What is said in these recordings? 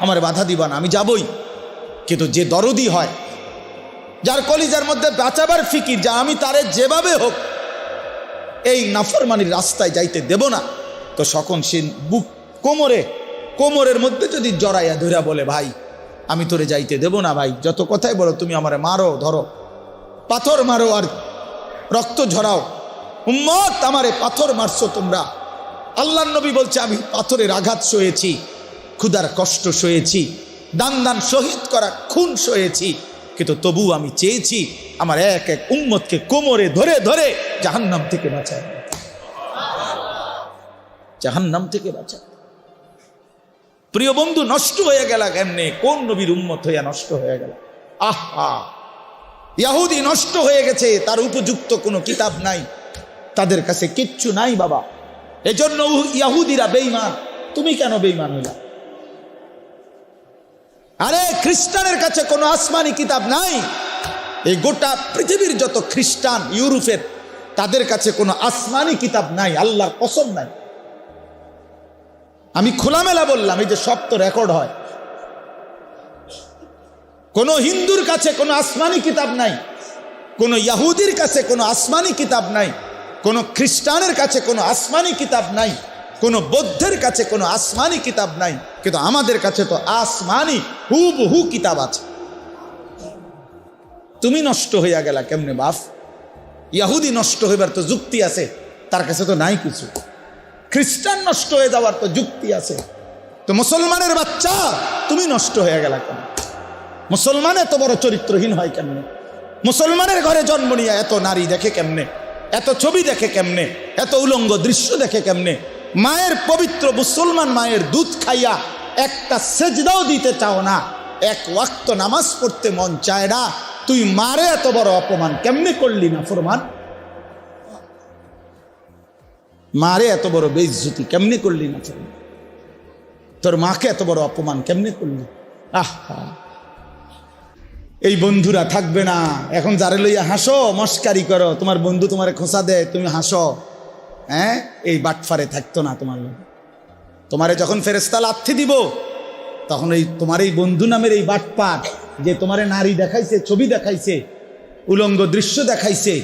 আমার বাধা দিবা না, আমি যাবই। কিন্তু যে দরদি হয়, যার কলিজার মধ্যে বাঁচাবার ফিকির, যা আমি তারে যেভাবে হোক এই নাফরমানির রাস্তায় যাইতে দেব না, তো সকল সে বুক কোমরের মধ্যে যদি জড়াইয়া ধরা বলে, ভাই আমি তোরে যাইতে দেব না, ভাই যত কথাই বলো, তুমি আমারে মারো, ধরো, পাথর মারো আর রক্ত ঝরাও, উম্মত আমারে পাথর মারছো তোমরা। আল্লাহর নবী বলছে, আমি পাথরের আঘাত সয়েছি, ক্ষুধার কষ্ট সয়েছি, দান শহীদ করা খুন সয়েছি, কিন্তু তবু আমি চেয়েছি আমার এক এক উম্মতকে কোমরে ধরে ধরে জাহান্নাম থেকে বাঁচায়, জাহান্নাম থেকে বাঁচায়। প্রিয় বন্ধু, নষ্ট হয়ে গেল কেমনে? কোন নবীর উম্মত হইয়া নষ্ট হয়ে গেল? আহা, ইহুদি নষ্ট হয়ে গেছে, তার উপযুক্ত কোনো কিতাব নাই, তাদের কাছে কিচ্ছু নাই বাবা। এজন্য ইহুদিরা বেঈমান। তুমি কেন বেঈমান হইলা? আরে খ্রিস্টানের কাছে কোনো আসমানি কিতাব নাই। এই গোটা পৃথিবীর যত খ্রিস্টান ইউরোপের, তাদের কাছে কোনো আসমানি কিতাব নাই, আল্লাহর কসম নাই। আমি খোলামেলা বললাম, এই যে সব তো রেকর্ড হয়। কোন হিন্দুর কাছে কোনো আসমানি কিতাব নাই, কোন ইহুদির কাছে কোনো আসমানি কিতাব নাই, কোন খ্রিস্টানের কাছে কোনো আসমানি কিতাব নাই, কোন বৌদ্ধের কাছে কোনো আসমানি কিতাব নাই। কিন্তু আমাদের কাছে তো আসমানি হুবহু কিতাব আছে। তুমি নষ্ট হইয়া গেলা কেমনে বাপ? ইহুদি নষ্ট হইবার তো যুক্তি আছে, তার কাছে তো নাই কিছু। খ্রিস্টান নষ্ট হয়ে যাওয়ার তো যুক্তি আছে। তো মুসলমানের বাচ্চা, তুমি নষ্ট হয়ে গেলা কেন? মুসলমান এত বড় চরিত্রহীন হয় কেমনে? মুসলমানের ঘরে জন্ম নিয়ে এত নারী দেখে কেমনে? এত ছবি দেখে কেমনে? এত উলঙ্গ দৃশ্য দেখে কেমনে? মায়ের পবিত্র মুসলমান মায়ের দুধ খাইয়া একটা সেজদাও দিতে চাও না, এক ওয়াক্ত নামাজ পড়তে মন চায় না, তুই মারে এত বড় অপমান কেমনে করলি না ফরমান? মারে এত বড় বেইজ্জতি কেমনে করলি না ফরমান? তোর মাকে এত বড় অপমান কেমনে করলি? আহা, এই বন্ধুরা থাকবে না। এখন যারে লইয়া হাসো, মস্কারি করো, তোমার বন্ধু তোমারে খোঁচা দেয়, তুমি হাসো, হ্যাঁ, এই বাটফারে থাকতো না তোমার লোক। তোমারে যখন ফেরেশতা লাথি দিব, তখন এই তোমার এই বন্ধু নামের এই বাটপার, যে তোমারে নারী দেখাইছে, ছবি দেখাইছে, উলঙ্গ দৃশ্য দেখাইছে,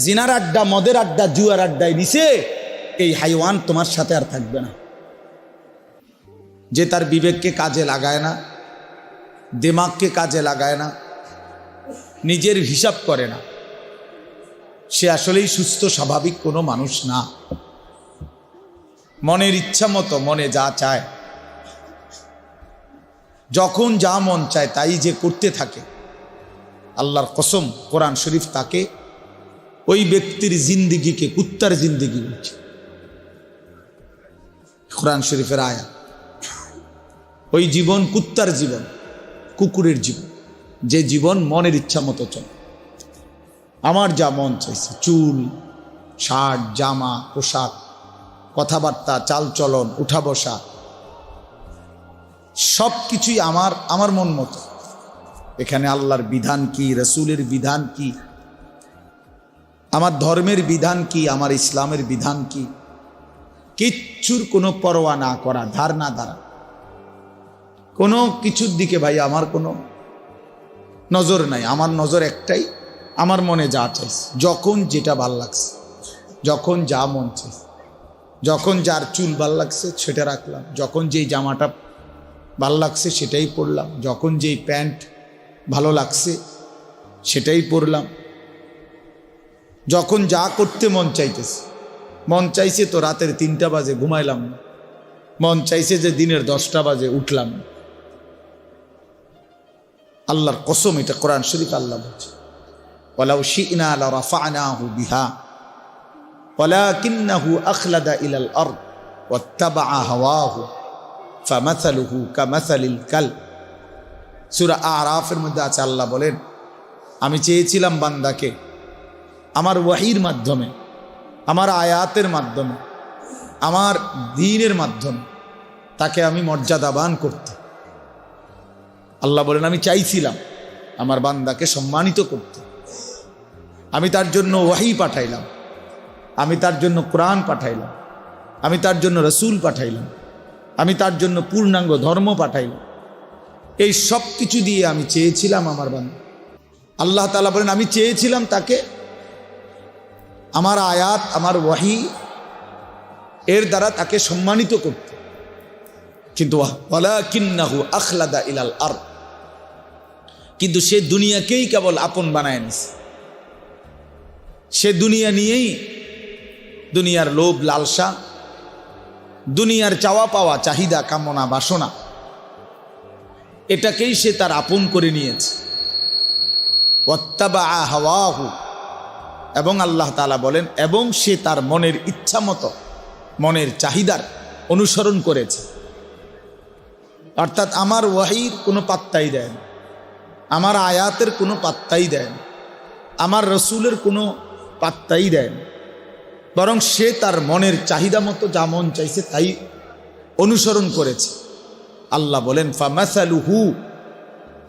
জিনার আড্ডা, মদের আড্ডা, জুয়ার আড্ডায় নিছে, এই হাইওয়ান তোমার সাথে আর থাকবে না। যে তার বিবেককে কাজে লাগায় না, দিমাগকে কাজে লাগায় না, নিজের হিসাব করে না, সে আসলেই সুস্থ স্বাভাবিক কোনো মানুষ না। মনের ইচ্ছা মতো মনে যা চায়, যখন যা মন চায় তাই যে করতে থাকে, আল্লাহর কসম কোরআন শরীফ তাকে, ওই ব্যক্তির জিন্দিগিকে কুত্তার জিন্দিগি বলছে। কোরআন শরীফের আয়াত, ওই জীবন কুত্তার জীবন, কুকুরের জীবন, যে জীবন মনের ইচ্ছা মতো চলে। আমার যা মন চাইছে, চুল, শার্ট, জামা, পোশাক, কথাবার্তা, চালচলন, উঠা বসা, সব কিছুই আমার মন মতো। এখানে আল্লাহর বিধান কি, রসুলের বিধান কি, আমার ধর্মের বিধান কি, আমার ইসলামের বিধান কি, কিচ্ছুর কোনো পরোয়া না করা, ধার না ধারা, কোনো কিছুর দিকে ভাই আমার কোনো নজর নাই। আমার নজর একটাই, আমার মনে যা চাইছে, যখন যেটা ভাল লাগছে, যখন যা মন চাইছে, যখন যার চুল ভাল লাগছে সেটা রাখলাম, যখন যেই জামাটা ভাল লাগছে সেটাই পরলাম, যখন যেই প্যান্ট ভালো লাগছে সেটাই পরলাম, যখন যা করতে মন চাইতেছে। মন চাইছে তো রাতের 3টা বাজে ঘুমাইলাম, মন চাইছে যে দিনের 10টা বাজে উঠলাম। আল্লাহর কসম, এটা কোরআন শরীফ আল্লাহ বলছে, ওয়ালাউ শি'না লারাফা'নাহু বিহা ওয়ালাকিন্নাহু আখলাদা ইলাল আরদ ওয়াত্তাবা'a হাওয়াহু ফামাসালুহু কামাসালিল কালব। সূরা আরাফের মধ্যে আছে, আল্লাহ বলেন, আমি চেয়েছিলাম বান্দাকে আমার ওয়াহির মাধ্যমে, আমার আয়াতের মাধ্যমে, আমার দ্বীনের মাধ্যমে তাকে আমি মর্যাদাবান করতে। আল্লাহ বলেন, আমি চাইছিলাম আমার বান্দাকে সম্মানিত করতে, আমি তার জন্য ওয়াহি পাঠাইলাম, আমি তার জন্য কোরআন পাঠাইলাম, আমি তার জন্য রসুল পাঠাইলাম, আমি তার জন্য পূর্ণাঙ্গ ধর্ম পাঠাইলাম। এই সব কিছু দিয়ে আমি চেয়েছিলাম আমার বান্দা, আল্লাহ তাআলা বলেন আমি চেয়েছিলাম তাকে আমার আয়াত, আমার ওয়াহি এর দ্বারা তাকে সম্মানিত করতে, কিন্তু ওয়ালাকিন্নাহু আখলাদা ইলাল আরদ, কিন্তু সে দুনিয়াকেই কেবল আপন বানায় নিছে। সে দুনিয়া নিয়েই, দুনিয়ার লোভ লালসা, দুনিয়ার চাওয়া পাওয়া, চাহিদা, কামনা, বাসনা, এটাকেই সে তার আপন করে নিয়েছে। ওয়াত্তাবা হাওয়াহু, এবং আল্লাহ তাআলা বলেন এবং সে তার মনের ইচ্ছা মতো, মনের চাহিদার অনুসরণ করেছে। অর্থাৎ আমার ওয়াহির কোনো পাত্তাই দেয় না, আমার আয়াতের কোনো পাত্তাই দেয় না, আমার রসুলের কোনো পাত্তাই দেয় না, বরং সে তার মনের চাহিদা মতো যা মন চাইছে তাই অনুসরণ করেছে। আল্লাহ বলেন ফামাসালুহু,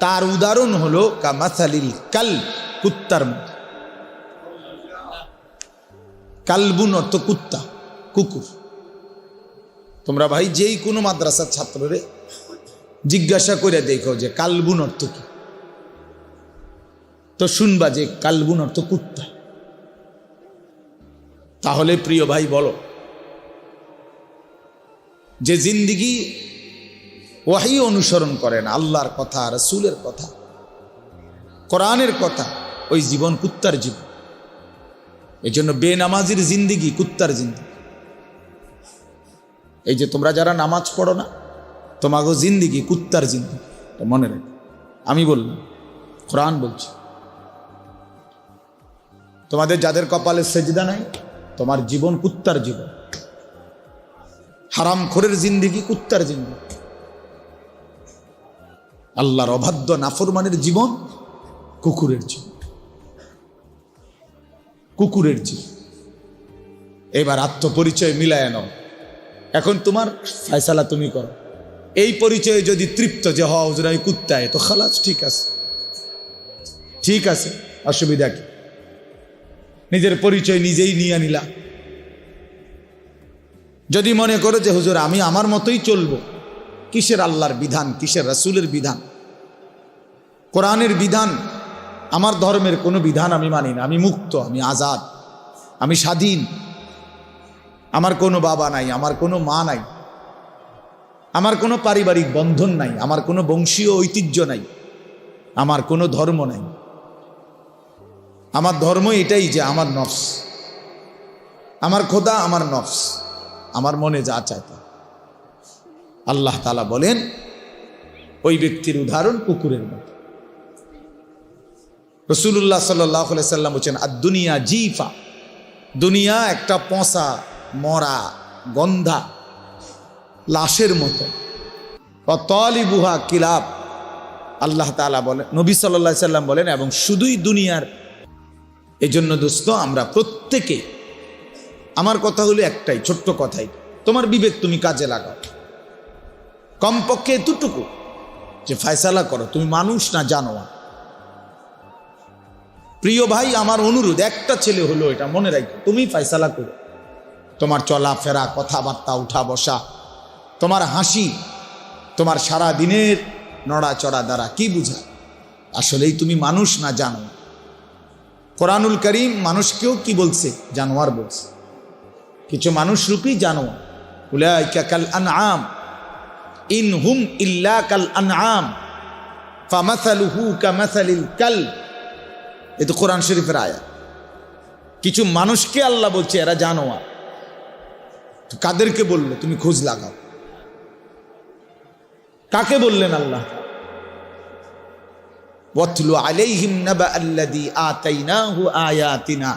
তার উদাহরণ হলো কামাসালিল কালব, কুত্তার মতো। কালবুন অর্থ কুত্তা, কুকুর। তোমরা ভাই যেই কোনো মাদ্রাসার ছাত্ররে জিজ্ঞাসা করে দেখো যে কালবুন অর্থ কি, তো শুনবা যে কালবুন অর্থ কুত্তা। তাহলে প্রিয় ভাই বলো, যে জিন্দিগি ওয়াহি অনুসরণ করে না, আল্লাহর কথা, রাসূলের কথা, কোরআনের কথা, ওই জীবন কুত্তার জীবন। এই জন্য বেনামাজির জিন্দিগি কুত্তার জিন্দিগি। এই যে তোমরা যারা নামাজ পড়ো না, তোমাকে জিন্দিগি কুত্তার জিন্দিগি, মনে রাখো। আমি বললাম, কোরআন বলছি। তোমাদের যাদের কপালে সেজদা নাই, তোমার জীবন কুত্তার জীবন। হারামখোরের জিন্দিগি কুত্তার জিন্দিগি। আল্লাহর অবাধ্য নাফরমানের জীবন কুকুরের জীবন, কুকুরের জীবন। এবার আত্মপরিচয় মিলায় নাও। এখন তোমার ফয়সালা তুমি করো। এই পরিচয়ে যদি তৃপ্ত যে হুজুর আমি কুত্তায়, তো খালাস, ঠিক আছে, ঠিক আছে, অসুবিধা কি? নিজের পরিচয় নিজেই নিয়ে নিলা। যদি মনে করো যে হুজুর আমি আমার মতোই চলবো, কিসের আল্লাহর বিধান, কিসের রাসূলের বিধান, কোরআনের বিধান, আমার ধর্মের কোনো বিধান আমি মানি না, আমি মুক্ত, আমি আজাদ, আমি স্বাধীন, আমার কোনো বাবা নাই, আমার কোনো মা নাই, আমার কোনো পারিবারিক বন্ধন নাই, আমার কোনো বংশীয় ঐতিহ্য নাই, আমার কোনো ধর্ম নাই। আমার ধর্ম এটাই যে আমার নফস, আমার খোদা আমার নফস, আমার মনে যা চায় তা। আল্লাহ তাআলা বলেন ওই ব্যক্তির উদাহরণ কুকুরের মতো। রাসূলুল্লাহ সাল্লাল্লাহু আলাইহি সাল্লাম বলেন আদ-দুনিয়া জিফা, দুনিয়া একটা পচা মরা গন্ধা লাশের মতো। তালিবুহা কিলাব, আল্লাহ তাআলা বলেন, নবী সাল্লাল্লাহু আলাইহি সাল্লাম বলেন, এবং শুধুই দুনিয়ার। এজন্য দোস্ত আমরা প্রত্যেকে, আমার কথা হলো একটাই ছোট্ট কথাই, তোমার বিবেক তুমি কাজে লাগাও। কমপক্ষে এতটুকু যে ফয়সালা করো তুমি মানুষ না জানোয়ার। প্রিয় ভাই, আমার অনুরোধ, একটা ছেলে হলো এটা মনে রাখো, তুমি ফয়সালা করো। তোমার চলাফেরা, কথাবার্তা, উঠা বসা, তোমার হাসি, তোমার সারা দিনের নড়াচড়া দ্বারা কি বুঝায়? আসলেই তুমি মানুষ না জানোয়ার। কোরআনুল কারীম মানুষকেও কি বলছে? জানোয়ার বলছে। কিছু মানুষ রূপী জানোয়ার। উলাইকা কাল আনআম ইন হুম ইল্লা কাল আনআম ফামাসালুহু কামাসালিল কালব। এ তো কোরআন শরীফের আয়াত। কিছু মানুষকে আল্লাহ বলছে এরা জানোয়ার। তো কাদেরকে বললো? তুমি খোঁজ লাগাও, কাকে বললেন আল্লাহ? ওয়াতলু আলাইহিম নাবা আল্লাযী আতাইনাহু আয়াতিনা।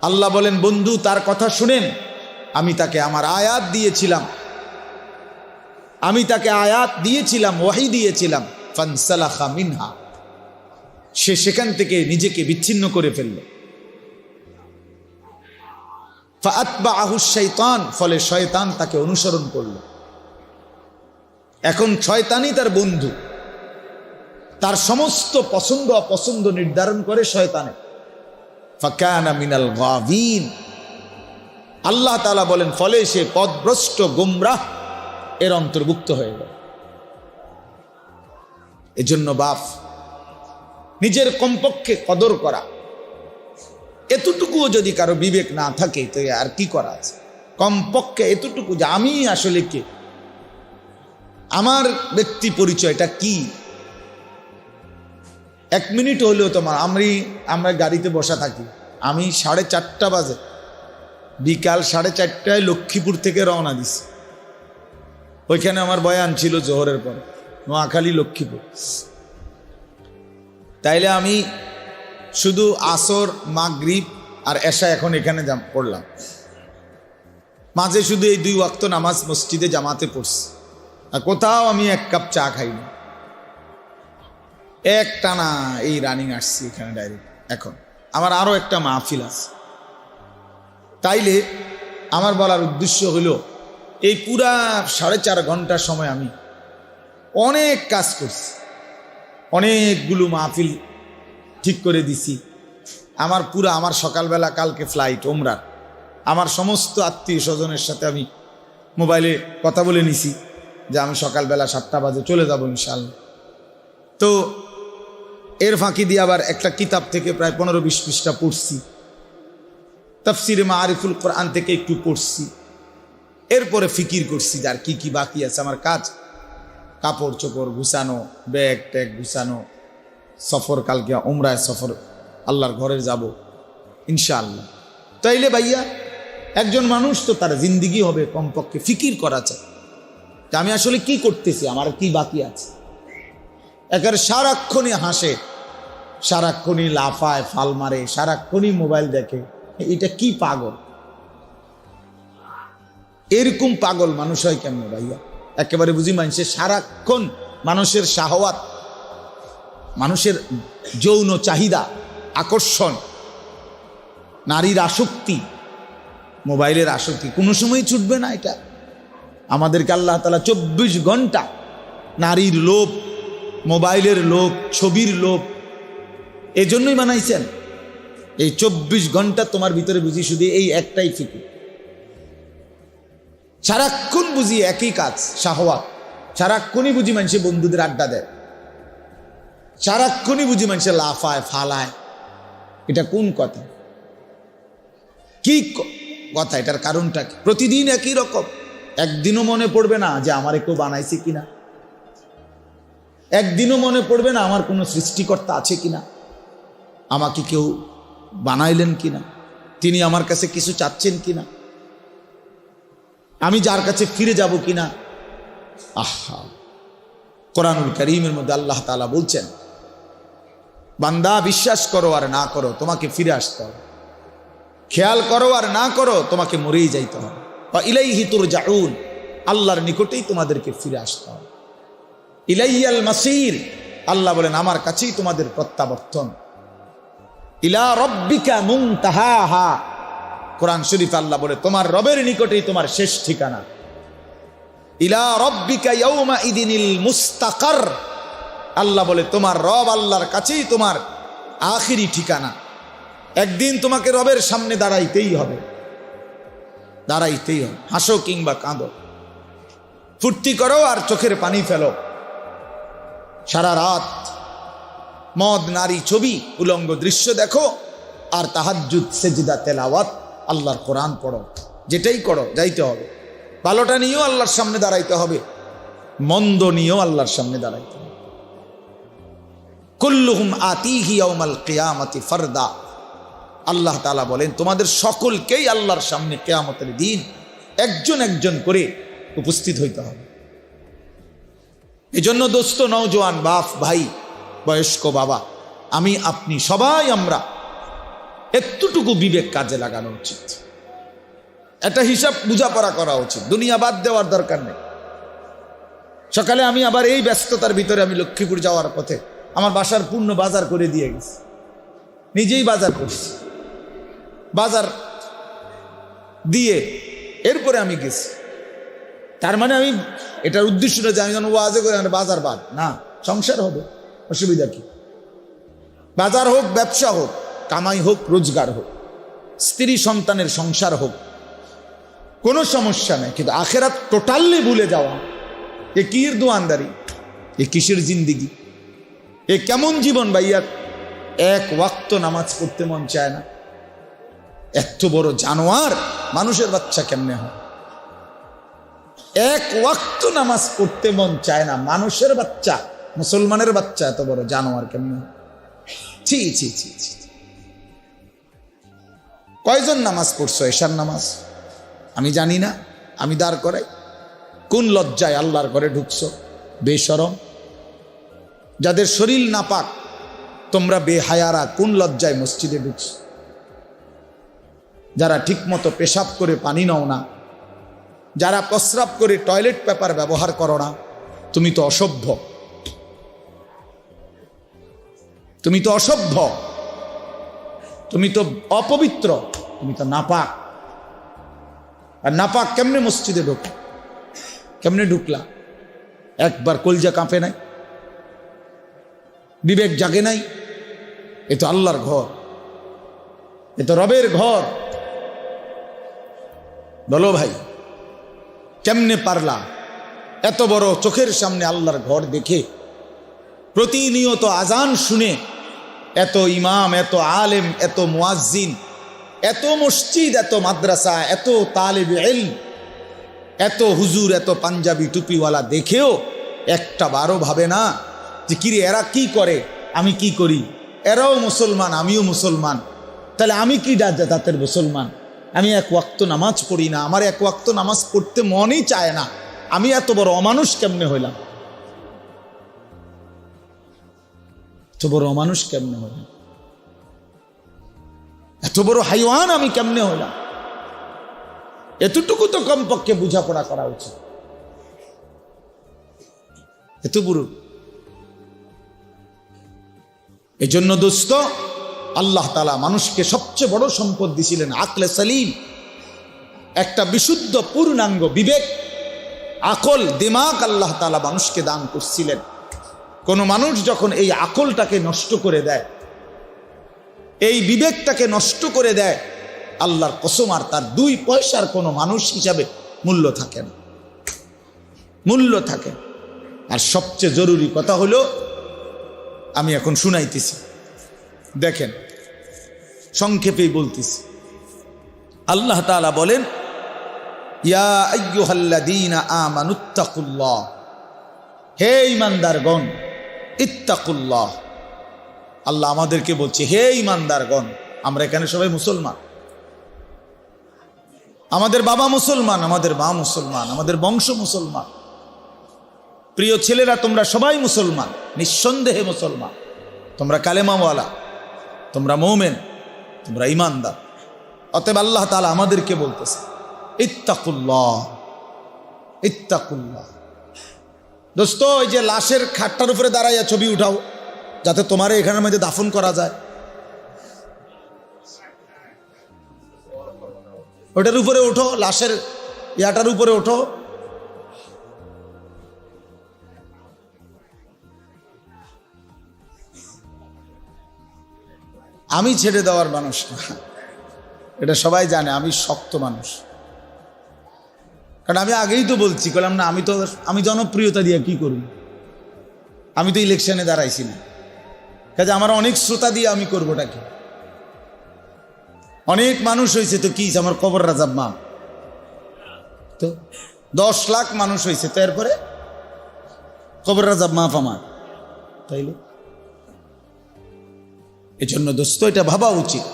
আল্লাহ বলেন, বন্ধু তার কথা শুনেন, আমি তাকে আমার আয়াত দিয়েছিলাম, আমি তাকে আয়াত দিয়েছিলাম, ওয়াহি দিয়েছিলাম। ফানসালাখা মিনহা, সে সেখান থেকে নিজেকে বিচ্ছিন্ন করে ফেলল। ফাআতবাআহু শাইতান, ফলে শয়তান তাকে অনুসরণ করল। এখন শয়তানই তার বন্ধু, তার সমস্ত পছন্দ অপছন্দ নির্ধারণ করে শয়তানে। ফাকানা মিনাল গাবিন, আল্লাহ তাআলা বলেন ফলে সে পথভ্রষ্ট গোমরাহ এর অন্তর্ভুক্ত হয়ে গেল। এজন্য বাপ, নিজের কমপক্ষে কদর করা, এতটুকুও যদি কারো বিবেক না থাকে তো আর কি করা আছে? কমপক্ষে এতটুকু যে আমি আসলে কে, আমার ব্যক্তি পরিচয়টা কি। 1 মিনিট হলেও তোমার আমরা গাড়িতে বসা থাকি, আমি 4:30 বাজে, বিকাল 4:30টায় লক্ষ্মীপুর থেকে রওনা দিছি। ওইখানে আমার বয়ান ছিল জোহরের পর, নোয়াখালী লক্ষ্মীপুর। তাইলে আমি শুধু আসর, মাগরিব আর এশা এখন এখানে পড়লাম, মাঝে শুধু এই 2 ওয়াক্ত নামাজ মসজিদে জামাতে পড়ছি, আর কোথাও আমি 1 কাপ চা খাইনি। এক টানা এই রানিং আসছি এখানে ডাইরেক্ট। এখন আমার আরো একটা মাহফিল আছে। তাইলে আমার বলার উদ্দেশ্য হলো, এই পুরা 4.5 ঘন্টার সময় আমি অনেক কাজ করছি, অনেকগুলো মাহফিল ঠিক করে দিছি। আমার সকালবেলা কালকে ফ্লাইট ওমরার, আমার সমস্ত আত্মীয় স্বজনের সাথে আমি মোবাইলে কথা বলে নিছি যে আমি সকালবেলা 7টা বাজে চলে যাব ইনশাআল্লাহ। তো এর ফাঁকি দিয়ে আবার একটা কিতাব থেকে প্রায় 15-20 পৃষ্ঠা পড়ছি, তাফসিরে মাআরিফুল কোরআন থেকে একটু পড়ছি। এরপরে ফিকির করছি যে আর কি কি বাকি আছে আমার কাজ, কাপড় চোপড় গুছানো, ব্যাগ ট্যাগ গুছানো, সফর, কালকে উমরায় সফর, আল্লাহর ঘরে যাব ইনশাআল্লাহ। তাইলে ভাইয়া, একজন মানুষ তো তার জিন্দিগি হবে কমপক্ষে ফিকির করা চায় যে আমি আসলে কি করতেছি, আমার কি বাকি আছে। একেবারে সারাক্ষণই হাসে, সারাক্ষণই লাফায়, ফাল মারে, সারাক্ষণই মোবাইল দেখে, এটা কি পাগল? এরকম পাগল মানুষ হয় কেমন ভাইয়া? একেবারে বুঝি মানুষের সারাক্ষণ মানুষের শাহওয়াত, মানুষের যৌন চাহিদা, আকর্ষণ, নারীর আসক্তি, মোবাইলের আসক্তি কোনো সময় ছুটবে না। এটা আমাদেরকে আল্লাহ তাআলা 24 ঘন্টা নারীর লোভ, মোবাইলের লোভ, ছবির লোভ এজন্যই বানাইছেন। এই 24 ঘন্টা তোমার ভিতরে বুঝি শুধু এই একটাই ফিকির, সারাক্ষণ বুঝি একই কাজ, শাহওয়াত। সারাক্ষণই বুঝি মানুষে বন্ধুদের আড্ডা দেয়, সারাক্ষণই বুঝি মানুষে লাফায় ফালায়। এটা কোন কথা? কি কথা? এটার কারণটা কি? প্রতিদিন একই রকম। একদিনও মনে পড়বে না যে আমারে কেউ বানাইছে কিনা, একদিনও মনে পড়বে না আমার কোনো সৃষ্টিকর্তা আছে কিনা, আমাকে কেউ বানাইলেন কিনা, তিনি আমার কাছে কিছু চাচ্ছেন কিনা, আমি যার কাছে ফিরে যাব কিনা। আহা, কোরআনুল কারীমের মধ্যে আল্লাহ তাআলা বলছেন, বান্দা বিশ্বাস করো আর না করো তোমাকে ফিরে আসতে হবে, খেয়াল করো আর না করো তোমাকে মরেই যাইতে হবে। ইলাইহি তুরজাউন, আল্লাহর নিকটেই তোমাদেরকে ফিরে আসতে হবে। ইলাইয়াল মাসির, আল্লাহ বলেন আমার কাছেই তোমাদের প্রত্যাবর্তন। ইলা রাব্বিকা মুনতাহাহা, কোরআন শরীফ আল্লাহ বলে তোমার রবের নিকটেই তোমার শেষ ঠিকানা। ইলা রাব্বিকা ইয়াউমা ইদিনিল মুস্তাকার, আল্লাহ বলে তোমার রব আল্লাহর কাছেই তোমার আখিরি ঠিকানা। একদিন তোমাকে রবের সামনে দাঁড়াইতেই হবে, দাঁড়াইতেই হবে। হাসো কিংবা কাঁদো, ফুর্তি করো আর চোখের পানি ফেলো, সারা রাত মদ, নারী, ছবি, উলঙ্গ দৃশ্য দেখো, আর তাহাজ্জুদ, সেজদা, তেলাওয়াত, আল্লাহর কোরআন পড়ো। যেটাই করো যাইতে হবে। ভালোটা নিয়েও আল্লাহর সামনে দাঁড়াইতে হবে, মন্দ নিয়েও আল্লাহর সামনে দাঁড়াইতে হবে। কুল্লুহুম আতিহি ইয়াউমাল কিয়ামাতি ফারদা, আল্লাহ তাআলা বলেন তোমাদের সকলকেই আল্লাহর সামনে কিয়ামতের দিন একজন একজন করে উপস্থিত হইতে হবে। এজন্য দোস্ত, নওজোয়ান বাপ, ভাই, বয়স্ক বাবা, আমি আপনি সবাই আমরা এতটুকু বিবেক কাজে লাগানো উচিত, একটা হিসাব বুঝাপড়া করা উচিত। দুনিয়া বাদ দেওয়ার দরকার নেই। সকালে আমি আবার এই ব্যস্ততার ভিতরে আমি লক্ষ্মীপুর যাওয়ার পথে আমার বাসার পূর্ণ বাজার করে দিয়ে গেছি, নিজেই বাজার করছি, বাজার দিয়ে এরপরে আমি গেছি। তার মানে আমি এটার উদ্দেশ্য না যে আমি যেন ওয়াজে করে বাজার বাদ না, সংসার হবে, অসুবিধা কি? বাজার হোক, ব্যবসা হোক, কামাই হোক, রোজগার হোক, স্ত্রী সন্তানের সংসার হোক, কোনো সমস্যা নেই। কিন্তু আখেরাত টোটালি ভুলে যাওয়া, এ কির দোয়ানদারি, এ কিসের জিন্দিগি? এ কেমন জীবন ভাইয়া? এক ওয়াক্ত নামাজ পড়তে মন চায় না। এত বড় জানোয়ার মানুষের বাচ্চা কেমনে হয়? এক ওয়াক্ত নামাজ পড়তে মন চায় না মানুষের বাচ্চা, মুসলমানের বাচ্চা এত বড় জানোয়ার কেমনে হয়? ছি ছি ছি ছি। কয়জন নামাজ পড়ছো এশার নামাজ? আমি জানি না, আমি দাঁড় করাই। কোন লজ্জায় আল্লাহর ঘরে ঢুকছো? বেশরম। যাদের শরীর নাপাক, তোমরা বেহায়ারা, কোন লজ্জায় মসজিদে ঢুকছো? যারা ঠিকমতো পেশাব করে পানি নাও না, যারা প্রস্রাব করে টয়লেট পেপার ব্যবহার করো না, তুমি তো অসভ্য, তুমি তো অসভ্য, তুমি তো অপবিত্র, তুমি তো নাপাক। আর নাপাক কেমনে মসজিদে ঢুক? কেমনে ঢুকলা? একবার কলজা কাঁপে নাই? বিবেক জাগে নাই? এ তো আল্লাহর ঘর, এ তো রবের ঘর। বলো ভাই, কেমনে পারলা এত বড় চোখের সামনে আল্লাহর ঘর দেখে, প্রতিনিয়ত আজান শুনে, এত ইমাম, এত আলেম, এত মুয়াজ্জিন, এত মসজিদ, এত মাদ্রাসা, এত তালিব ইলম, এত হুজুর, এত পাঞ্জাবি টুপিওয়ালা দেখেও একটা বারো ভাবে না যে কিরে এরা কি করে, আমি কি করি? এরাও মুসলমান, আমিও মুসলমান, তাহলে আমি কি জাতের মুসলমান? আমি এক ওয়াক্ত নামাজ পড়ি না, আমার এক ওয়াক্ত নামাজ পড়তে মনই চায় না, আমি এত বড় অমানুষ কেমনে হইলাম? এত বড় অমানুষ কেমনে হইলাম? এত বড় হাইওয়ান আমি কেমনে হইলাম? এতটুকু তো কমপক্ষে বোঝাপড়া করা উচিত। এত বড়। এই জন্য দোস্ত, আল্লাহ তাআলা মানুষকে সবচেয়ে বড় সম্পদ দিয়েছিলেন আকলে সালিম, একটা বিশুদ্ধ পূর্ণাঙ্গ বিবেক, আকল, দিমাগ আল্লাহ তাআলা মানুষকে দান করছিলেন। কোন মানুষ যখন এই আকলটাকে নষ্ট করে দেয়, এই বিবেকটাকে নষ্ট করে দেয়, আল্লাহর কসম আর তার 2 পয়সার কোনো মানুষ হিসাবে মূল্য থাকে না, মূল্য থাকে। আর সবচেয়ে জরুরি কথা হলো, আমি এখন শুনাইতেছি, দেখেন সংক্ষেপেই বলতেছি। আল্লাহ তাআলা বলেন, ইয়া আইয়ুহাল্লাযীনা আমানুত্তাকুল্লাহ, হে ঈমানদারগণ, ইত্তাকুল্লাহ। আল্লাহ আমাদেরকে বলছে, হে ঈমানদারগণ। আমরা এখানে সবাই মুসলমান, আমাদের বাবা মুসলমান, আমাদের মা মুসলমান, আমাদের বংশ মুসলমান। প্রিয় ছেলেরা, তোমরা সবাই মুসলমান, নিঃসন্দেহে মুসলমান। তোমরা কালেমাওয়ালা, তোমরা মুমিন, তোমরা ঈমানদার। অতএব আল্লাহ তাআলা আমাদেরকে বলতেছে, ইত্তাকুল্লাহ, ইত্তাকুল্লাহ। দোস্ত, ওই যে লাশের খাটটার উপরে দাঁড়াইয়া ছবি উঠাও, যাতে তোমার এখানের মধ্যে দাফন করা যায়, ওটার উপরে ওঠো, লাশের ইয়াটার উপরে ওঠো। আমি ছেড়ে দেওয়ার মানুষ না, এটা সবাই জানে। আমি শক্ত মানুষ, কারণ আমি আগেই তো বলছি, বললাম না আমি জনপ্রিয়তা দিয়ে কি করব? আমি তো ইলেকশনে দাঁড়াইছি না, কাজে আমার অনেক শ্রোতা দিয়ে আমি করবোটা কি? অনেক মানুষ হয়েছে তো কি, আমার কবর রাজাব মা তো 10 লাখ মানুষ হয়েছে, তো এরপরে কবর রাজাব মাফ আমার, তাইলে এজন্য দোস্ত এটা ভাবা উচিত।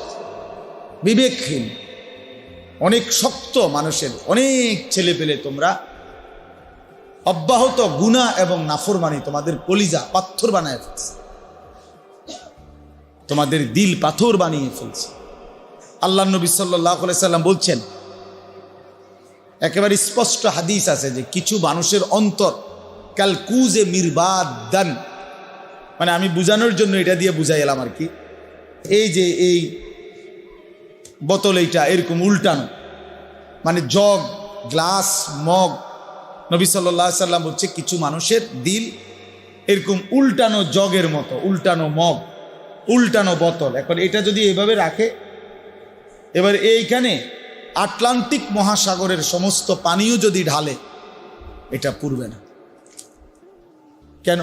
বিবেকহীন অনেক শক্ত মানুষের অনেক ছেলে পেলে তোমরা অব্যাহত গুনাহ এবং নাফরমানি তোমাদের কলিজা পাথর বানায় ফেলছে, তোমাদের দিল পাথর বানিয়ে ফেলছে। আল্লাহ নবী সাল্লাল্লাহু আলাইহি সাল্লাম বলছেন, একেবারে স্পষ্ট হাদিস আছে যে কিছু মানুষের অন্তর কাল কুজে মিরবাদান, মানে আমি বুঝানোর জন্য এটা দিয়ে বুঝাই এলাম আর কি। এই যে এই বোতল এইটা এরকম উল্টানো, মানে জগ, গ্লাস, মগ, নবী সাল্লাল্লাহু আলাইহি সাল্লাম বলছে কিছু মানুষের দিল এরকম উল্টানো জগের মতো, উল্টানো মগ, উল্টানো বোতল। এখন এটা যদি এভাবে রাখে, এবার এইখানে আটলান্টিক মহাসাগরের সমস্ত পানিও যদি ঢালে, এটা পুড়বে না। কেন?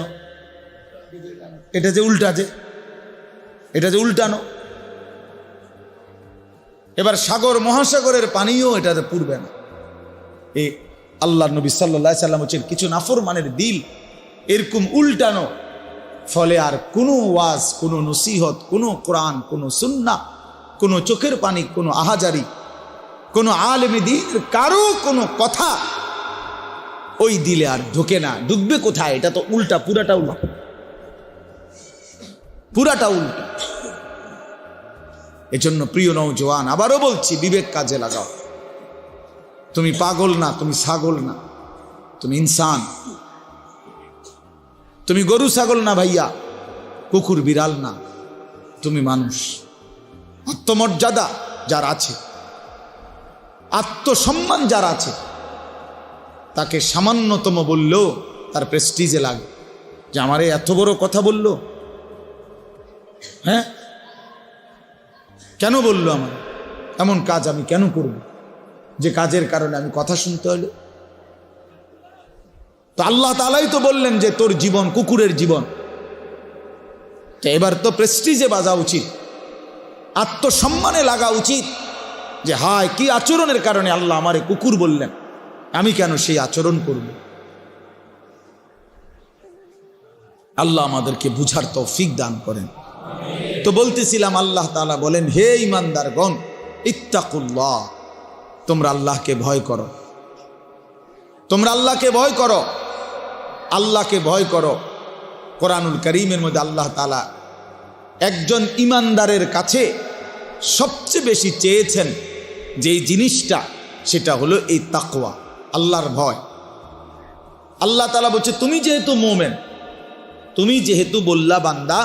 এটা যে এটা যে উল্টানো। এবার সাগর মহাসাগরের পানিও এটাতে পুরবে না। এই আল্লাহ নবী সাল্লাল্লাহু আলাইহি সাল্লাম বলেছেন কিছু নাফরমানের দিল এরকম উল্টানো, ফলে আর কোনো ওয়াজ, কোনো নসিহত, কোনো কোরআন, কোনো সুন্নাহ, কোনো চোখের পানি, কোনো আহাজারি, কোনো আলেম দ্বীনের কারো কোনো কথা ওই দিলে আর ঢোকে না। ঢুকবে কোথায়? এটা তো উল্টা, পুরাটা উল্টা, পুরাটা উল্টা। এজন্য প্রিয় নওজোয়ান, আবারও বলছি, বিবেক কাজে লাগাও। তুমি পাগল না, তুমি ছাগল না, তুমি ইনসান। তুমি গরু ছাগল না ভাইয়া, কুকুর বিড়াল না, তুমি মানুষ। আত্মমর্যাদা যার আছে, আত্মসম্মান যার আছে, তাকে সামান্যতম বললেও তার প্রেস্টিজে লাগে যে আমারে এত বড় কথা বলল। হ্যাঁ, কেন বললো? আমার এমন কাজ আমি কেন করব যে কাজের কারণে আমি কথা শুনতে হলো? তো আল্লাহ তাআলাই তো বললেন যে তোর জীবন কুকুরের জীবন। তো এবার তো প্রেস্টিজে বাজা উচিত, আত্মসম্মানে লাগা উচিত যে হায় কি আচরণের কারণে আল্লাহ আমারে কুকুর বললেন, আমি কেন সেই আচরণ করব? আল্লাহ আমাদেরকে বুঝার তৌফিক দান করেন। তো বলতেছিলাম, আল্লাহ তাআলা বলেন, হে ঈমানদারগণ, ইত্তাকুল্লাহ, তোমরা আল্লাহকে ভয় করো, তোমরা আল্লাহকে ভয় করো, আল্লাহকে ভয় করো। কোরআনুল কারীমের মধ্যে আল্লাহ তাআলা একজন ঈমানদারের কাছে সবচেয়ে বেশি চেয়েছেন যে জিনিসটা, সেটা হলো এই তাকওয়া, আল্লাহর ভয়। আল্লাহ তাআলা বলছে, তুমি যেহেতু মুমিন, তুমি যেহেতু বললা বান্দা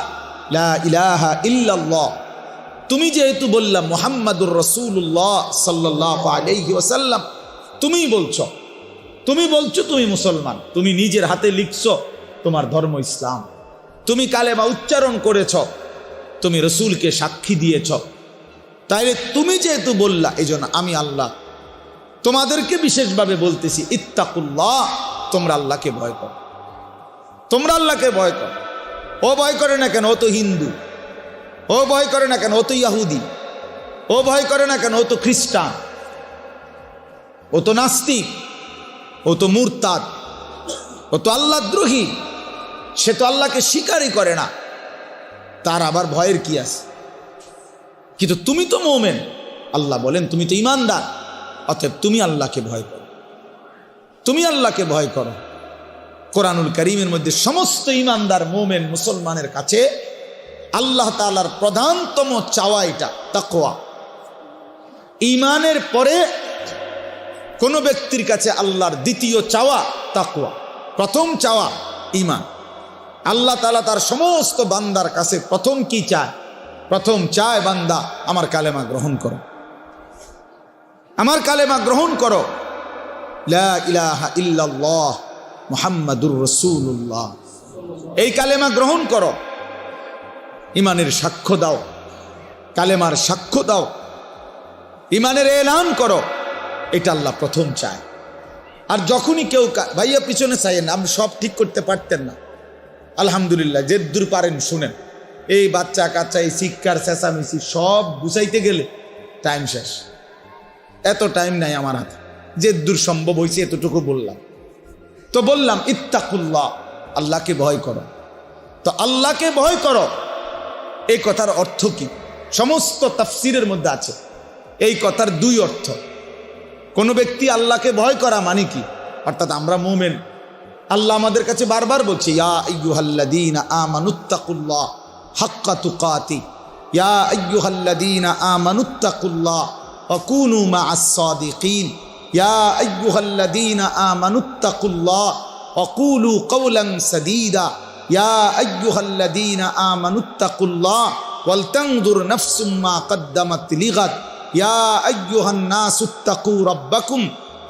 লা ইলাহা ইল্লাল্লাহ, তুমি যেহেতু বললা মুহাম্মাদুর রাসূলুল্লাহ সাল্লাল্লাহু আলাইহি ওয়াসাল্লাম, তুমি বলছো তুমি মুসলমান, তুমি নিজের হাতে লিখছো তোমার ধর্ম ইসলাম, তুমি কালেমা উচ্চারণ করেছ, তুমি রসুলকে সাক্ষী দিয়েছ, তাইলে তুমি যেহেতু বললা, এই জন্য আমি আল্লাহ তোমাদেরকে বিশেষভাবে বলতেছি, ইত্তাকুল্লাহ, তোমরা আল্লাহকে ভয় করো, তোমরা আল্লাহকে ভয় করো। ও ভয় করে না কেন? ও তো হিন্দু। ও ভয় করে না কেন? ও তো ইহুদি। ও ভয় করে না কেন? ও তো খ্রিস্টান, ও তো নাস্তিক, ও তো মুরতাদ, ও তো আল্লাহদ্রোহী, সে তো আল্লাহকে স্বীকারই করে না, তার আবার ভয়ের কি আছে? কিন্তু তুমি তো মুমিন, আল্লাহ বলেন তুমি তো ঈমানদার, অতএব তুমি আল্লাহকে ভয় করো, তুমি আল্লাহকে ভয় করো। কোরআনুল কারীমের মধ্যে সমস্ত ঈমানদার মুমিন মুসলমানের কাছে আল্লাহ তাআলার প্রধানতম চাওয়া এটা তাকওয়া। ঈমানের পরে কোন ব্যক্তির কাছে আল্লাহর দ্বিতীয় চাওয়া তাকওয়া, প্রথম চাওয়া ঈমান। আল্লাহ তাআলা তার সমস্ত বান্দার কাছে প্রথম কি চায়? প্রথম চায়, বান্দা আমার কালেমা গ্রহণ করো, আমার কালেমা গ্রহণ করো, লা ইলাহা ইল্লাল্লাহ মুহাম্মাদুর রাসূলুল্লাহ, এই কালেমা গ্রহণ করো, ঈমানের সাক্ষ্য দাও, কালেমার সাক্ষ্য দাও, ঈমানের এলান করো, এটা আল্লাহ প্রথম চায়। আর যখনই কেউ, ভাইয়া পিছনে চাইয়েন, আপনি সব ঠিক করতে পারতেন না, আলহামদুলিল্লাহ যে দূর পারেন শুনেন। এই বাচ্চা কাচ্চা, এই শিক্ষার চেঁচামেচি সব গুছাইতে গেলে টাইম শেষ, এত টাইম নাই আমার হাতে, যে দূর সম্ভব হয়েছে এতটুকু বললাম। তো বললাম ইত্তাকুল্লাহ, আল্লাহকে ভয় করো। তো আল্লাহকে ভয় করো, এই কথার অর্থ কি? সমস্ত তাফসীরের মধ্যে আছে এই কথার দুই অর্থ। কোন ব্যক্তি আল্লাহকে ভয় করা মানে কি? অর্থাৎ আমরা মুমিন, আল্লাহ আমাদের কাছে বারবার বলছে, ইয়া আইয়ুহাল্লাযীনা আমানুত্তাকুল্লাহ হাক্কা তুকাতি, ইয়া আইয়ুহাল্লাযীনা আমানুত্তাকুল্লাহ ওয়া কুনু মা'আস সাদিকিন, ইয়া আইয়ুহাল্লাযীনা আমানুত্তাকুল্লাহ ওয়া কুলু কাওলান সাদীদা, ইয়া আইয়ুহাল্লাযীনা আমানুত্তাকুল্লাহ ওয়াল তানজুর নাফসুম মা কদ্দামাত লিগাদ, ইয়া আইয়ুহান নাসুত্তাকু রাব্বাকুম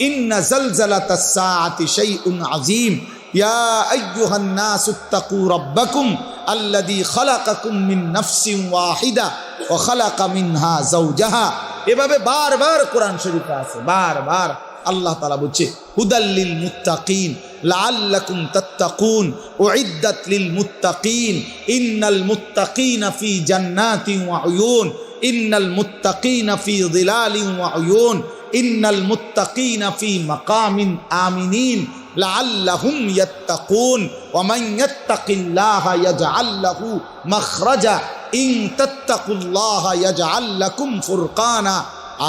ইন্না যালযালাতাস সাআতি শাইউন আযীম, ইয়া আইয়ুহান নাসুত্তাকু রাব্বাকুম আল্লাযী খালাকাকুম মিন নাফসিন ওয়াহিদা ওয়া খালাকা মিনহা যাওজাহা। এভাবে বারবার কোরআন শরীফে আছে, বারবার আল্লাহ তাআলা বলছে হুদাল্লিল মুত্তাকিন লাআল্লাকুম তাত্তাকুন উইদ্দাত লিল মুত্তাকিন ইন্নাল মুত্তাকিনা ফি জান্নাতিন ওয়া উয়ুন ইন্নাল মুত্তাকিনা ফি যিলালিন ওয়া উয়ুন ইন্নাল মুত্তাকিনা ফি মাকামিন আমিনিন লাআল্লাহুম ইয়াত্তাকুন ওয়া মান ইয়াত্তাকিল্লাহা ইয়াজআল লাহু মাখরাজা ইন তাত্তাকুল্লাহা ইয়াজআল লাকুম ফুরকানা।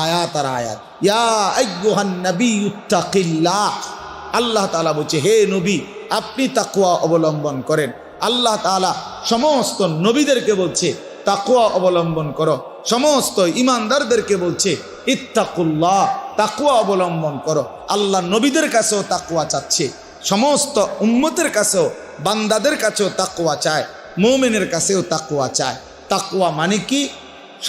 আয়াত আর আয়াত। ইয়া আইয়ুহান নাবিয়্যুত্তাকিল্লাহ, আল্লাহ তাআলা বলছে হে নবী আপনি তাকওয়া অবলম্বন করেন। আল্লাহ তাআলা সমস্ত নবীদেরকে বলছে তাকওয়া অবলম্বন করো, সমস্ত ইমানদারদেরকে বলছে ইত্তাকুল্লাহ, তাকওয়া অবলম্বন করো। আল্লাহ নবীদের কাছেও তাকওয়া চাচ্ছে, সমস্ত উম্মতের কাছেও বান্দাদের কাছেও তাকওয়া চায়, মুমিনের কাছেও তাকওয়া চায়। তাকওয়া মানে কি?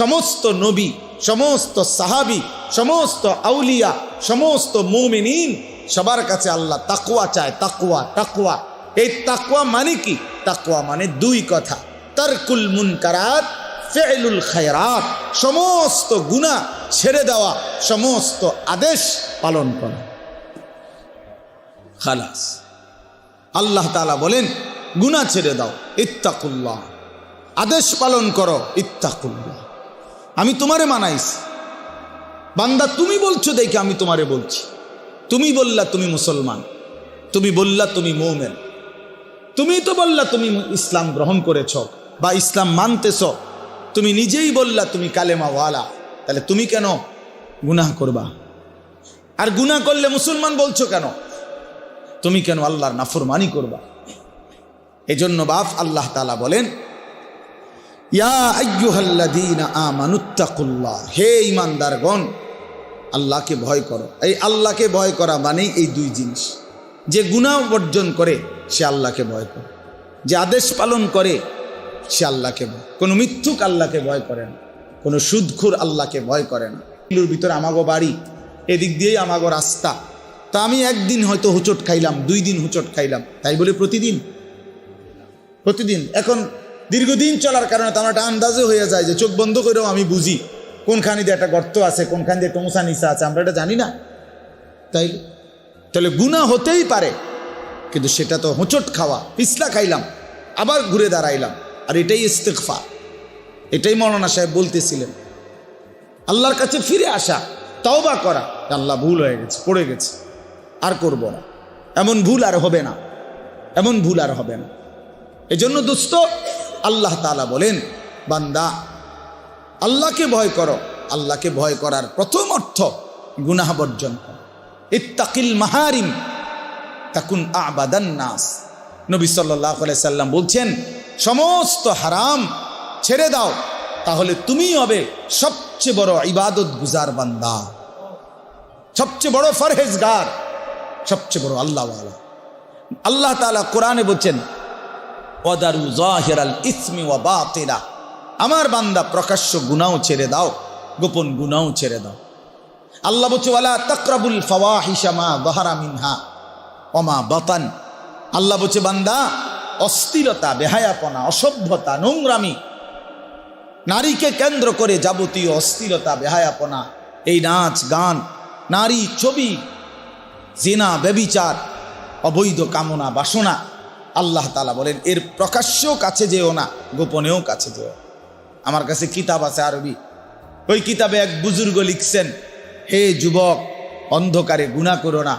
সমস্ত নবী, সমস্ত সাহাবী, সমস্ত আউলিয়া, সমস্ত মুমিনিন সবার কাছে আল্লাহ তাকওয়া চায়। তাকওয়া তাকওয়া এই তাকওয়া মানে কি? তাকওয়া মানে দুই কথা, তারকুল মুনকারাত ফি'লুল খায়রাত, সমস্ত গুনাহ ছেড়ে দেওয়া, সমস্ত আদেশ পালন করা। খালাস। আল্লাহ তাআলা বলেন গুনাহ ছেড়ে দাও, ইত্তাকুল্লাহ, আদেশ পালন করো, ইত্তাকুল্লাহ। আমি তোমারে মানাইছি বান্দা, তুমি বলছো দেখে আমি তোমারে বলছি। তুমি বললা তুমি মুসলমান, তুমি বললা তুমি মুমিন, তুমি তো বললা তুমি ইসলাম গ্রহণ করেছ বা ইসলাম মানতেছ, তুমি নিজেই বললা তুমি কালেমাওয়ালা, তাহলে তুমি কেন গুনাহ করবা? আর গুনাহ করলে মুসলমান বলছো কেন? তুমি কেন আল্লাহর নাফরমানি করবা? এজন্য বাপ আল্লাহ তাআলা বলেন ইয়া আইয়ুহাল্লাযীনা আমানুত্তাকুল্লাহ, হে ঈমানদারগণ আল্লাহকে ভয় করো। এই আল্লাহকে ভয় করা মানেই এই দুই জিনিস। যে গুনাহ বর্জন করে সে আল্লাহকে ভয় করে, যে আদেশ পালন করে সে আল্লাহকে ভয়। কোনো মিথ্যুক আল্লাহকে ভয় করে না, কোনো সুদখোর আল্লাহকে ভয় করে না। এগুলোর ভিতরে আমাগো বাড়ি, এদিক দিয়েই আমাগো রাস্তা। তা আমি একদিন হয়তো হুচট খাইলাম, 2 দিন হুচট খাইলাম, তাই বলে প্রতিদিন? এখন দীর্ঘদিন চলার কারণে তো আমার একটা আন্দাজে হয়ে যায় যে চোখ বন্ধ করেও আমি বুঝি কোনখানে দিয়ে একটা গর্ত আছে, কোনখান দিয়ে টোমসা নিচা আছে, আমরা এটা জানি না। তাহলে গুনাহ হতেই পারে, কিন্তু সেটা তো হোঁচট খাওয়া, পিছলা খাইলাম আবার ঘুরে দাঁড়াইলাম। আর এটাই ইস্তিগফার, এটাই মৌলানা সাহেব বলতেছিলেন। আল্লাহর কাছে ফিরে আসা, তওবা করা, আল্লাহ ভুল হয়ে গেছে, পড়ে গেছে, আর করব না, এমন ভুল আর হবে না, এমন ভুল আর হবে না। এজন্য দোস্ত আল্লাহ তাআলা বলেন বান্দা আল্লাহকে ভয় করো। আল্লাহকে ভয় করার প্রথম অর্থ গুনাহ বর্জন করো। ইত্তাকিল মাহারিম তাকুন আবাদান নাস। নবী সাল্লাল্লাহু আলাইহি সাল্লাম বলছেন সমস্ত হারাম ছেড়ে দাও, তাহলে তুমি হবে সবচেয়ে বড় ইবাদত গুজার বান্দা, সবচেয়ে বড় ফরহেজগার, সবচেয়ে বড় আল্লাহওয়ালা। আল্লাহ তাআলা কোরআনে বলছেন ওয়াদারু যাহিরাল ইসমি ওয়া বাতিলা, আমার বান্দা প্রকাশ্য গুনাহ ছেড়ে দাও, গোপন গুনাহ ছেড়ে দাও। আল্লাহ বলছে ওয়ালা তাকরাবুল ফাওয়াহিশা মা যাহারা মিনহা ওয়া মা বাতান। আল্লাহ বলছে বান্দা অশ্লীলতা, বেহায়াপনা, অসভ্যতা, নোংরামি, নারীকে কেন্দ্র করে যাবতীয় অশ্লীলতা, বেহায়াপনা, এই নাচ গান, নারী ছবি, জিনা, ব্যভিচার, অবৈধ কামনা বাসনা, আল্লাহ তাআলা বলেন এর প্রকাশ্যেও কাছে যেও না, গোপনেও কাছে যেও। আমার কাছে কিতাব আছে আরবি, ওই কিতাবে এক বুজুর্গ লিখছেন হে যুবক অন্ধকারে গুনাহ করো না,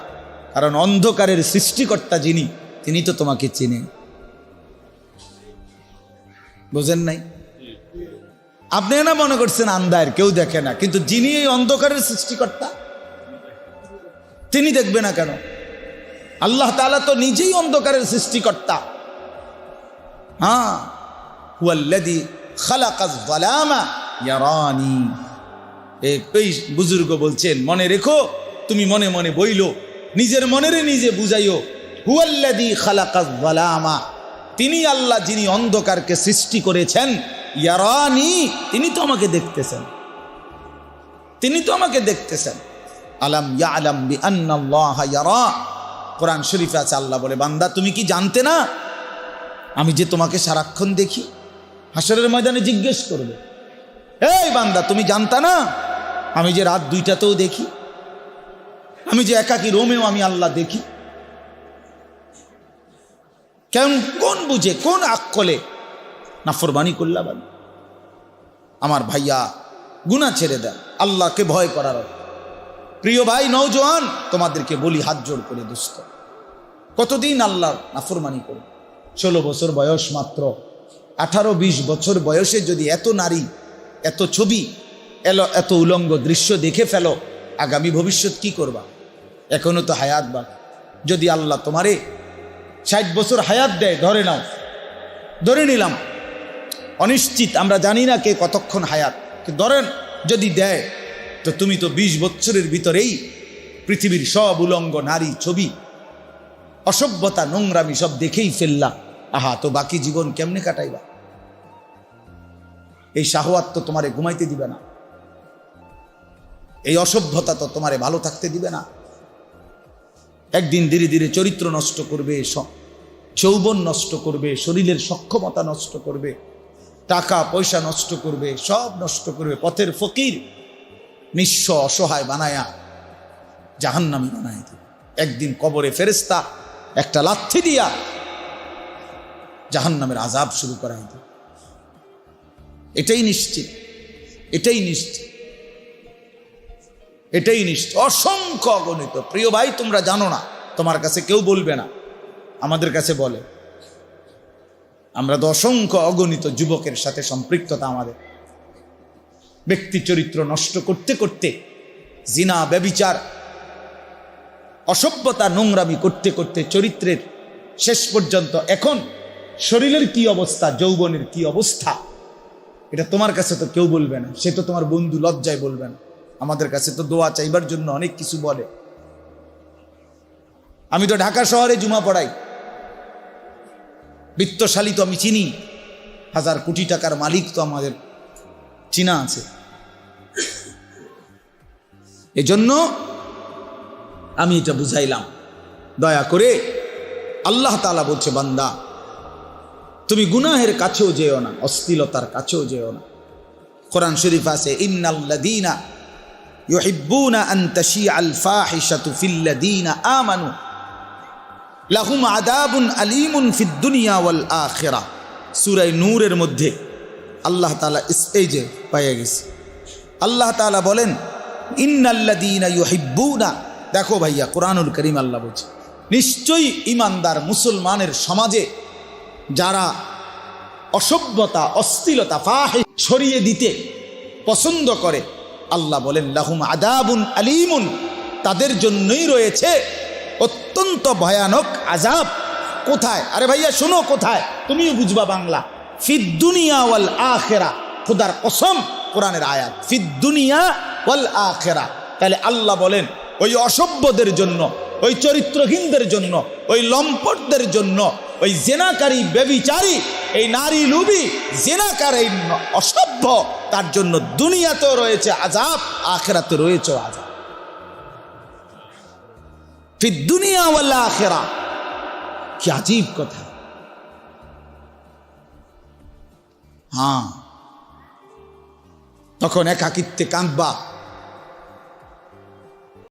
কারণ অন্ধকারের সৃষ্টিকর্তা যিনি তিনি তো তোমাকে চেনেন। বুঝেন নাই? আপনি না মনে করছেন আন্ধার কেউ দেখে না, কিন্তু যিনি এই অন্ধকারের সৃষ্টিকর্তা তিনি দেখবে না কেন? আল্লাহ তাআলা তো নিজেই অন্ধকারের সৃষ্টিকর্তা। হ্যাঁ, হুয়াল্লাযী খালাকাজ যালামা ইয়ারানি। এই বুজুর্গ বলছেন মনে রেখো, তুমি মনে মনে বইলো, নিজের মনেরে নিজে বুঝাইও। হুয়াল্লাযী খালাকাজ যালামা, তিনি আল্লাহ যিনি অন্ধকারকে সৃষ্টি করেছেন। ইয়ারানি, তিনি তো আমাকে দেখতেছেন, তিনি তো আমাকে দেখতেছেন। আলাম ইয়ালাম বিআন্নাল্লাহা ইয়ারা, কোরআন শরীফে আছে আল্লাহ বলে বান্দা তুমি কি জানতে না আমি যে তোমাকে সারাক্ষণ দেখি? হাসরের ময়দানে জিজ্ঞেস করবে এই বান্দা তুমি জানতা না আমি যে রাত 2টাতেও দেখি, আমি যে একাকী রোমেও আমি আল্লাহ দেখি। কোন বুঝে কোন আকলে নাফরমানি করলা? বানি আমার ভাইয়া, গুনাহ ছেড়ে দেয়, আল্লাহকে ভয় করার। প্রিয় ভাই নওজোয়ান, তোমাদেরকে বলি হাত জোড় করে, দোস্ত, কতদিন আল্লাহর নাফরমানি করো? 16 বছর বয়স মাত্র, 18-20 বছর বয়সে যদি এত নারী, এত ছবি, এত উলঙ্গ দৃশ্য দেখে ফেলো, আগামী ভবিষ্যৎ কি করবা? এখনো তো হায়াত বাকি। যদি আল্লাহ তোমারে 60 বছর হায়াত দেয়, ধরে নাও, ধরে নিলাম, অনিশ্চিত, আমরা জানি না কে কতক্ষণ হায়াত, ধরেন যদি দেয়, তো তুমি তো 20 বছরের ভিতরেই পৃথিবীর সব উলঙ্গ নারী, ছবি, অসভ্যতা, নোংরামি সব দেখেই ফেললা। আহা, তো বাকি জীবন কেমনে কাটাইবা? এই শাহওয়াত তো তোমারে ঘুমাইতে দিবে না, এই অসভ্যতা তো তোমারে ভালো থাকতে দিবে না। একদিন ধীরে ধীরে চরিত্র নষ্ট করবে, যৌবন নষ্ট করবে, শরীরের সক্ষমতা নষ্ট করবে, টাকা পয়সা নষ্ট করবে, সব নষ্ট করবে। পথের ফকির, নিঃস্ব অসহায় বানায়া জাহান্নামী বানায় দিবে। একদিন কবরে ফেরেশতা একটা লাথি দিয়া জাহান্নামের আযাব শুরু করাই দিবে। এটাই নিশ্চিত, এটাই নিশ্চিত, এটাই নিশ্চিত। অসংখ্য অগণিত। প্রিয় ভাই, তোমরা জানো না, তোমার কাছে কেউ বলবে না, আমাদের কাছে বলে। আমরা তো অসংখ্য অগণিত যুবকের সাথে সম্পৃক্ততা আমাদের। ব্যক্তি চরিত্র নষ্ট করতে করতে, জিনা, ব্যভিচার, অসভ্যতা, নোংরামি করতে করতে চরিত্রের শেষ পর্যন্ত এখন শরীরের কি অবস্থা, যৌবনের কি অবস্থা, এটা তোমার কাছে তো কেউ বলবে না। সে তো তোমার বন্ধু, লজ্জায় বলবে না। আমাদের কাছে তো দোয়া চাইবার জন্য অনেক কিছু বলে। আমি তো ঢাকা শহরে জুমা পড়াই, বিত্তশালী তো আমি চিনি, 1000 কোটি টাকার মালিক তো আমাদের চিনা আছে। এজন্য আমি এটা বুঝাইলাম, দয়া করে। আল্লাহ তাআলা বলছে, বান্দা, তুমি গুনাহের কাছেও যেও না, অশ্লীলতার কাছেও যেও না। কোরআন শরীফ আছে, ইন্নাল্লাযীনা ইউহিব্বুনা আন তাশিআল ফাহিশাতু ফিল্লাযীনা আমানু লাহুম আযাবুন আলীমুন ফিদ দুনিয়া ওয়াল আখিরাহ। সূরা নূরের মধ্যে আল্লাহ তাআলা এই যে পাইয়া গেছে, আল্লাহ তাআলা বলেন, ইন্নাল্লাযীনা ইউহিব্বুনা। দেখো ভাইয়া, কোরআনুল কারীম আল্লাহ বলছে, নিশ্চয়ই ঈমানদার মুসলমানের সমাজে যারা অসভ্যতা, অশ্লীলতা, ফাহিশ ছড়িয়ে দিতে পছন্দ করে, আল্লাহ বলেন, লাহুম আযাবুন আলীমুন, তাদের জন্যই রয়েছে অত্যন্ত ভয়ানক আযাব। কোথায়? আরে ভাইয়া শোনো, কোথায়? তুমিও বুঝবা বাংলা। ফিদ দুনিয়া ওয়াল আখিরা, খোদার কসম, কোরআনের আয়াত, ফিদ দুনিয়া ওয়াল আখিরা। তাহলে আল্লাহ বলেন, ওই অসভ্যদের জন্য, ওই চরিত্রহীনদের জন্য, ওই লম্পটদের জন্য, ওই জেনাকারী, ব্যভিচারী, এই নারী লুবি, জেনাকার, এই অসভ্য, তার জন্য দুনিয়াতেও রয়েছে আযাব, আখিরাতে রয়েছে আযাব। ফিদ দুনিয়া ওয়াল আখিরা, কি আজীব কথা। হ্যাঁ, তখন একাকিত্বে কাঁদবা,